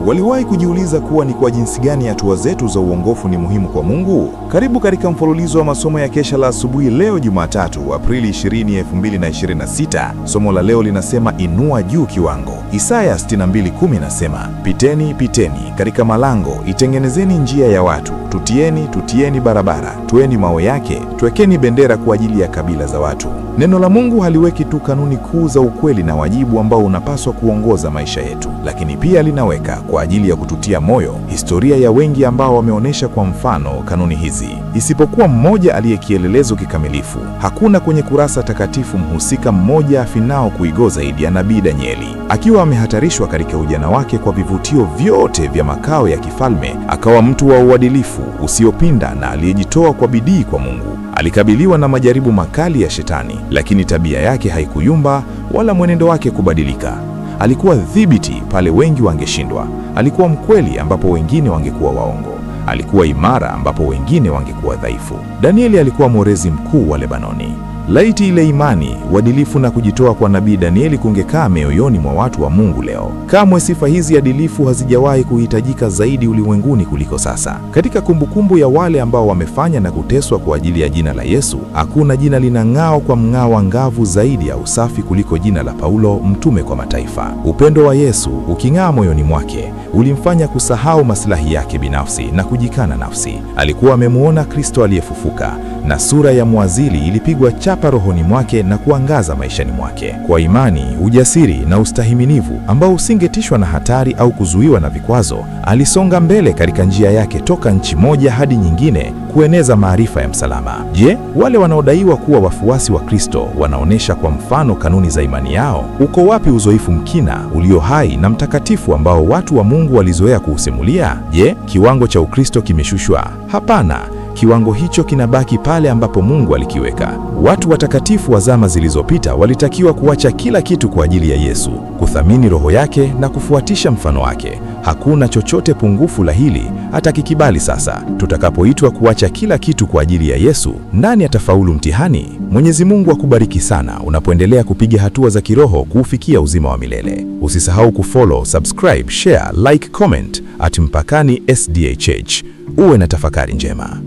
waliwahi kujiuliza kuwa ni kwa jinsi gani hatua zetu za uongofu ni muhimu kwa Mungu? Karibu katika mfululizo wa masomo ya Kesha la Asubuhi leo Jumatatu, Aprili 20, 2026. Somo la leo linasema inua juu kiwango. Isaya 62:10 inasema, piteni, piteni katika malango, itengenezeni njia ya watu, tutieni barabara, tueni mawe yake, tuwekeni bendera kwa ajili ya kabila za watu. Neno la Mungu haliweki tu kanuni kuu za ukweli na wajibu ambao unapaswa kuongoza maisha yetu, lakini pia linaweka kwa ajili ya kututia moyo historia ya wengi ambao wameonyesha kwa mfano kanuni hizi. Isipokuwa mmoja aliyekielelezo kikamilifu, hakuna kwenye kurasa takatifu mhusika mmoja afinao kuigo zaidi ya Nabii Danieli. Akiwa amehatarishwa katika ujana wake kwa vivutio vyote vya makao ya kifalme, akawa mtu wa uadilifu usiopinda na aliyejitoa kwa bidii kwa Mungu. Alikabiliwa na majaribu makali ya Shetani, lakini tabia yake haikuyumba wala mwenendo wake kubadilika. Alikuwa dhibiti pale wengi wangeshindwa. Alikuwa mkweli ambapo wengine wangekuwa waongo. Alikuwa imara ambapo wengine wangekuwa dhaifu. Danieli alikuwa mworezi mkuu wa Lebanoni. Laiti ile imani, uadilifu na kujitoa kwa Nabii Danieli kungekaa mioyoni mwa watu wa Mungu leo. Kamwe sifa hizi adilifu hazijawahi kuhitajika zaidi ulimwenguni kuliko sasa. Katika kumbukumbu ya wale ambao wamefanya na kuteswa kwa ajili ya jina la Yesu, hakuna jina linang'ao kwa mng'ao angavu zaidi ya usafi kuliko jina la Paulo, mtume kwa mataifa. Upendo wa Yesu uking'aa moyoni mwake, ulimfanya kusahau maslahi yake binafsi na kujikana nafsi. Alikuwa amemuona Kristo aliyefufuka, na sura ya mwazili ilipigwa chapa rohoni mwake na kuangaza maishani mwake. Kwa imani, ujasiri na ustahimilivu ambao usingetishwa na hatari au kuzuiwa na vikwazo, alisonga mbele katika njia yake toka nchi moja hadi nyingine kueneza maarifa ya msalama. Je, wale wanaodaiwa kuwa wafuasi wa Kristo wanaonesha kwa mfano kanuni za imani yao? Uko wapi uzoefu mkina, ulio hai na mtakatifu ambao watu wa Mungu walizoea kuusimulia? Je, kiwango cha Ukristo kimeshushwa? Hapana. Kiwango hicho kinabaki pale ambapo Mungu alikiweka. Watu watakatifu wa zama zilizopita walitakiwa kuacha kila kitu kwa ajili ya Yesu, kuthamini roho yake na kufuatisha mfano wake. Hakuna chochote pungufu la hili hata kikibali sasa. Tutakapoitwa kuacha kila kitu kwa ajili ya Yesu, nani atafaulu mtihani? Mwenyezi Mungu akubariki sana unapoendelea kupiga hatua za kiroho kuufikia uzima wa milele. Usisahau kufollow, subscribe, share, like, comment @Mpakani SDA Church. Uwe na tafakari njema.